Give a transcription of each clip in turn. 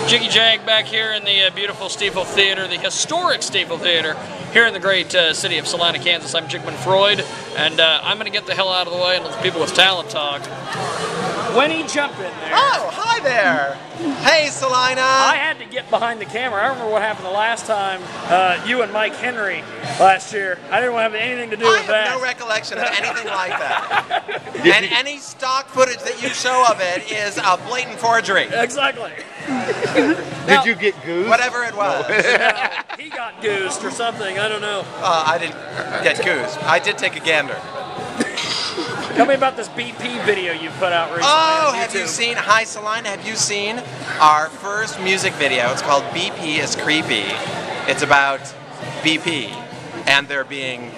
Jiggy Jag back here in the beautiful Stiefel Theater, the historic Stiefel Theater, here in the great city of Salina, Kansas. I'm Jigman Freud, and I'm going to get the hell out of the way and let the people with talent talk. Winnie, jump in there. Oh, hi there. Hey, Salina. I had to get behind the camera. I remember what happened the last time, you and Mike Henry last year. I didn't want to have anything to do with that. I have no recollection of anything like that. And any stock footage that you show of it is a blatant forgery. Exactly. Did you get goosed? Whatever it was. He got goosed or something. I don't know. I didn't get goosed. I did take a gander. Tell me about this BP video you put out recently. Oh, have you seen? Hi, Salina. Have you seen our first music video? It's called BP is Creepy. It's about BP and they're being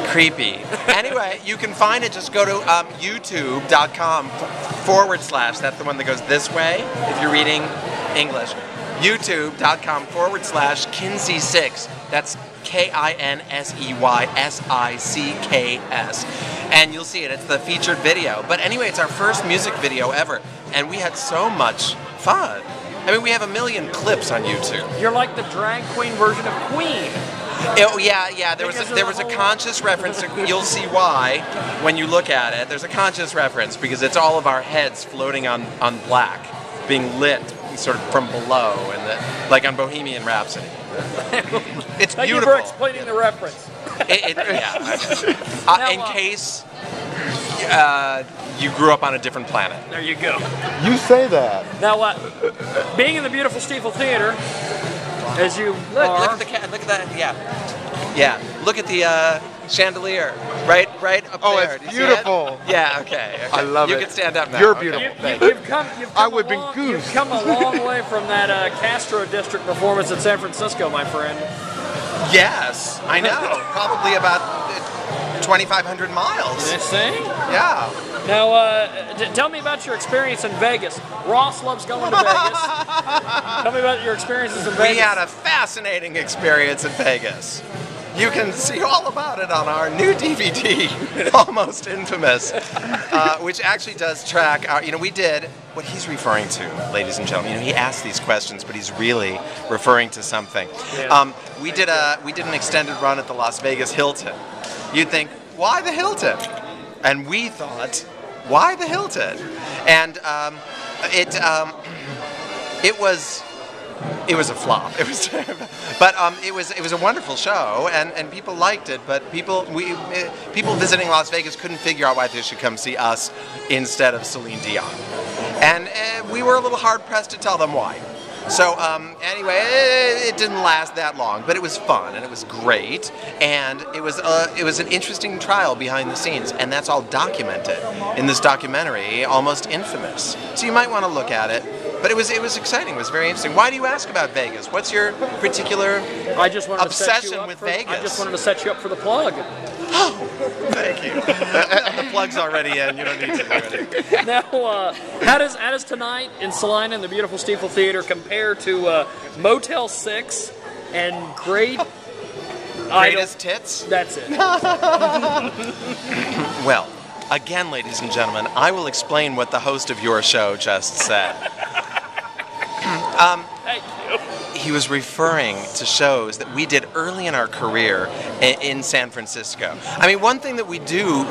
creepy. Anyway, you can find it. Just go to youtube.com/. That's the one that goes this way if you're reading English. youtube.com/KINSEY 6. That's KINSEYSICKS. And you'll see it. It's the featured video. But anyway, it's our first music video ever. And we had so much fun. I mean, we have 1 million clips on YouTube. You're like the drag queen version of Queen. Oh, yeah. There was a conscious reference. You'll see why when you look at it. There's a conscious reference because it's all of our heads floating on black, being lit sort of from below, and like on Bohemian Rhapsody. It's Thank beautiful. you for explaining the reference. In case you grew up on a different planet. There you go. You say that. Now, being in the beautiful Stiefel Theater, as you are... Look at the cat. Look at that. Yeah. Look at the chandelier. Right up oh, there. It's beautiful. Yeah. Okay. I love it. You can stand up now. You're beautiful. You've come You've come a long way from that Castro District performance in San Francisco, my friend. Yes, I know. Probably about 2,500 miles. You see? Yeah. Now, tell me about your experience in Vegas. Ross loves going to Vegas. Tell me about your experiences in Vegas. We had a fascinating experience in Vegas. You can see all about it on our new DVD, Almost Infamous, which actually does track our, we did what he's referring to, ladies and gentlemen. He asked these questions, but he's really referring to something. Yeah. We did an extended run at the Las Vegas Hilton. You'd think, why the Hilton? And we thought, why the Hilton? And it was a flop. It was terrible. But it was a wonderful show, and people liked it. But people visiting Las Vegas couldn't figure out why they should come see us instead of Celine Dion, and we were a little hard pressed to tell them why. So anyway, it didn't last that long, but it was fun and it was great, and it was an interesting trial behind the scenes, and that's all documented in this documentary, Almost Infamous. So you might want to look at it. But it was exciting. It was very interesting. Why do you ask about Vegas? What's your particular obsession with Vegas? I just wanted to set you up for the plug. Oh, thank you. The plug's already in. You don't need to do anything. Now, how does tonight in Salina in the beautiful Stiefel Theater compare to Motel 6 and Greatest Tits? That's it. Well, again, ladies and gentlemen, I will explain what the host of your show just said. Thank you. He was referring to shows that we did early in our career in San Francisco. I mean, one thing that we do,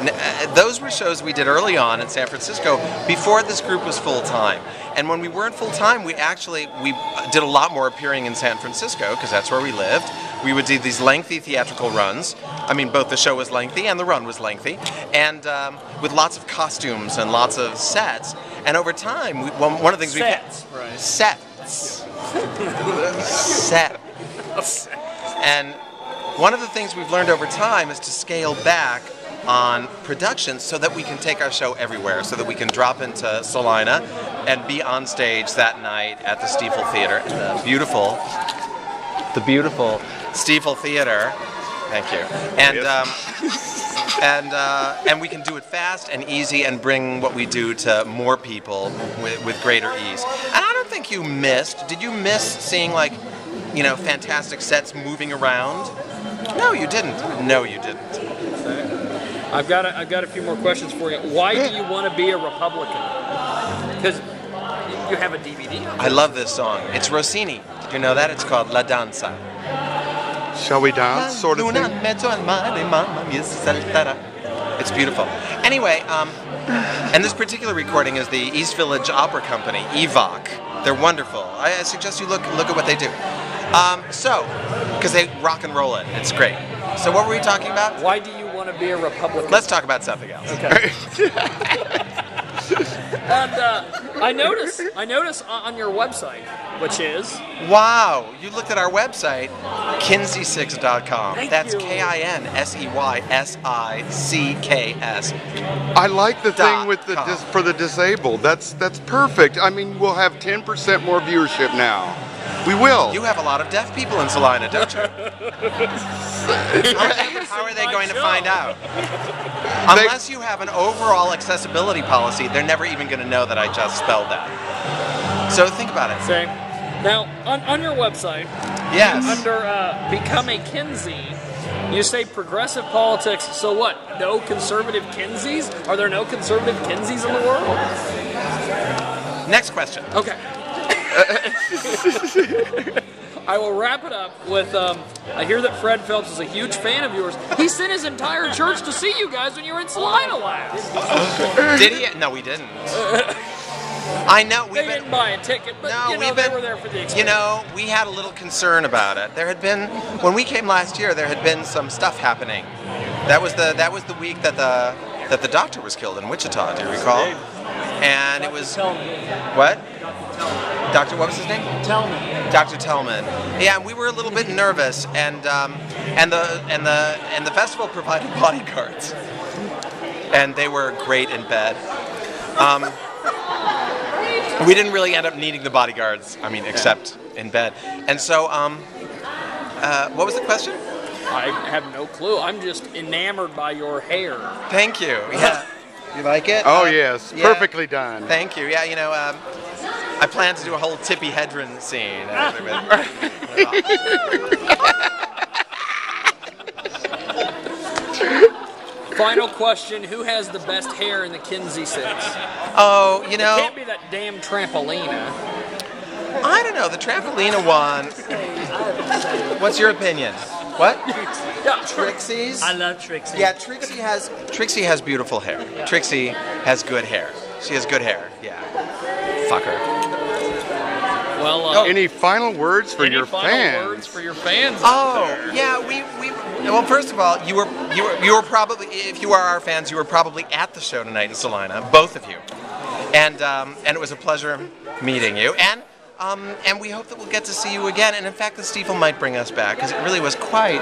those were shows we did early on in San Francisco before this group was full-time. And when we weren't full-time, we did a lot more appearing in San Francisco, because that's where we lived. We would do these lengthy theatrical runs. I mean, both the show was lengthy and the run was lengthy, and with lots of costumes and lots of sets. And over time, one of the things Sets. And one of the things we've learned over time is to scale back on production so that we can take our show everywhere, so that we can drop into Salina and be on stage that night at the Stiefel Theater, the beautiful Stiefel Theater. Thank you. And we can do it fast and easy and bring what we do to more people with greater ease. And I don't think you missed. Did you miss seeing fantastic sets moving around? No, you didn't. No, you didn't. I've got a few more questions for you. Why do you want to be a Republican? Because you have a DVD of I love this song. It's Rossini. Did you know that? It's called La Danza. Shall we dance? Sort of thing. It's beautiful. Anyway, and this particular recording is the East Village Opera Company, EVOC. They're wonderful. I suggest you look at what they do. Because they rock and roll it. It's great. So what were we talking about? Why do you want to be a Republican? Let's talk about something else. Okay. And I notice on your website, which is... Wow, you looked at our website, KINSEY6.com. That's you. KINSEYSICKS. I like the thing with .com. for the disabled. That's perfect. I mean, we'll have 10% more viewership now. We will. You have a lot of deaf people in Salina, don't you? How are they going to find out? Unless you have an overall accessibility policy, they're never even going to know that I just spelled that. So think about it. Same. Now, on your website, Yes. under Become a Kinsey, you say progressive politics. So what? No conservative Kinseys? Are there no conservative Kinseys in the world? Next question. Okay. I will wrap it up with, I hear that Fred Phelps is a huge fan of yours. He sent his entire church to see you guys when you were in Salina last. Did he? No, we didn't. I know. They didn't buy a ticket, but they were there for the experience. We had a little concern about it. There had been, when we came last year, there had been some stuff happening. That was the week that the doctor was killed in Wichita. Do you recall? And it was what? Doctor, what was his name? Tellman. Dr. Tellman. Yeah, we were a little bit nervous, and the festival provided bodyguards, and they were great in bed. We didn't really end up needing the bodyguards. I mean, except in bed. And so, what was the question? I have no clue. I'm just enamored by your hair. Thank you. Yeah. You like it? Oh, yes. Yeah. Perfectly done. Thank you. Yeah, I plan to do a whole Tippi Hedren scene. Final question, who has the best hair in the Kinsey Six? Oh, It can't be that damn Trampolina. I don't know, the Trampolina one. What's your opinion? What? Yeah, Trixie's? I love Trixie. Yeah, Trixie has beautiful hair. Trixie has good hair. She has good hair. Yeah. Fuck her. Well, Any final words for your fans? Any final words for your fans? Oh, yeah, we well, first of all, you were probably, if you are our fans, you were probably at the show tonight in Salina, both of you. And it was a pleasure meeting you. And we hope that we'll get to see you again. And in fact, the Stiefel might bring us back, because it really was quite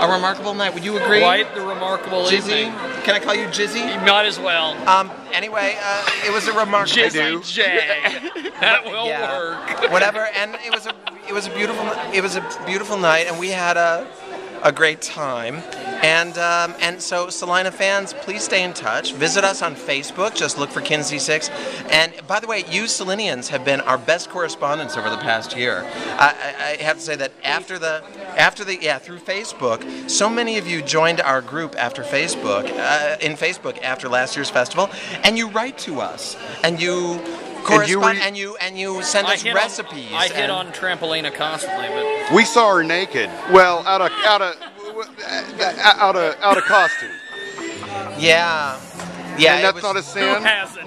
a remarkable night. Would you agree? Quite the remarkable Jizzy? evening. Can I call you Jizzy? You might as well. Anyway, it was a remarkable Jizzy J. That will work. Whatever. And it was a beautiful night, and we had a great time. And so, Salina fans, please stay in touch. Visit us on Facebook. Just look for KINSEY6. And by the way, you Salinians have been our best correspondents over the past year. I have to say that through Facebook, so many of you joined our group after Facebook, after last year's festival, and you write to us, and you correspond, and you send us recipes. I hit on Trampolina constantly, but We saw her naked. Well, out of costume. Yeah. And that's not a sin. who hasn't?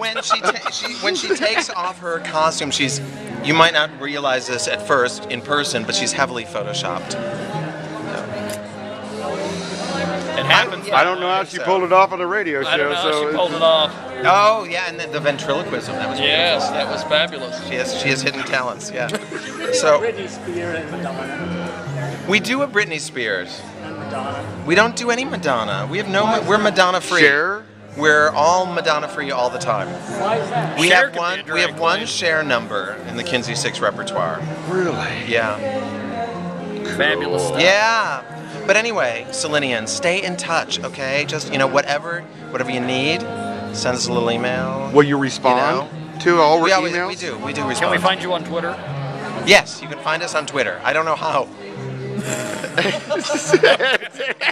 When she takes off her costume, you might not realize this at first in person, but she's heavily photoshopped. It happens. I don't know how she pulled it off on the radio show. I don't know how so she pulled it off. Oh yeah, and the ventriloquism, that was beautiful. Yes, that was fabulous. She has hidden talents. Yeah. So Britney Spears and Madonna. we do a Britney Spears. And Madonna. We don't do any Madonna. We're Madonna free. Cher? We're all Madonna free all the time. Why is that? We Cher have could one. be a We drag have one queen. Cher number in the Kinsey 6 repertoire. Really? Yeah. Fabulous stuff. Yeah. But anyway, Salinians, stay in touch, okay? Just whatever you need, send us a little email. Will you respond to all our emails? We do respond. Can we find you on Twitter? Yes, you can find us on Twitter. I don't know how.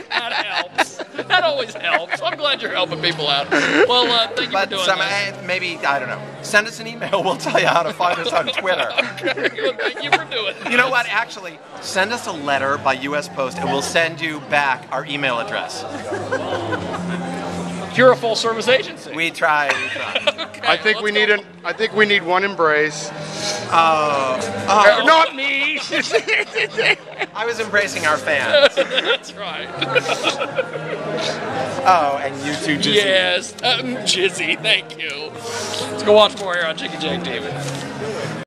That helps. That always helps. I'm glad you're helping people out. Well, thank you for doing that. Maybe, I don't know, send us an email. We'll tell you how to find us on Twitter. Okay, well, thank you for doing that. You know what? Actually, send us a letter by U.S. Post, and we'll send you back our email address. You're a full-service agency. We try. Okay, I think we need one embrace. Not me. I was embracing our fans. That's right. Oh, and you too, Jizzy. Yes, Jizzy. Thank you. Let's go watch more here on Jiggy TV.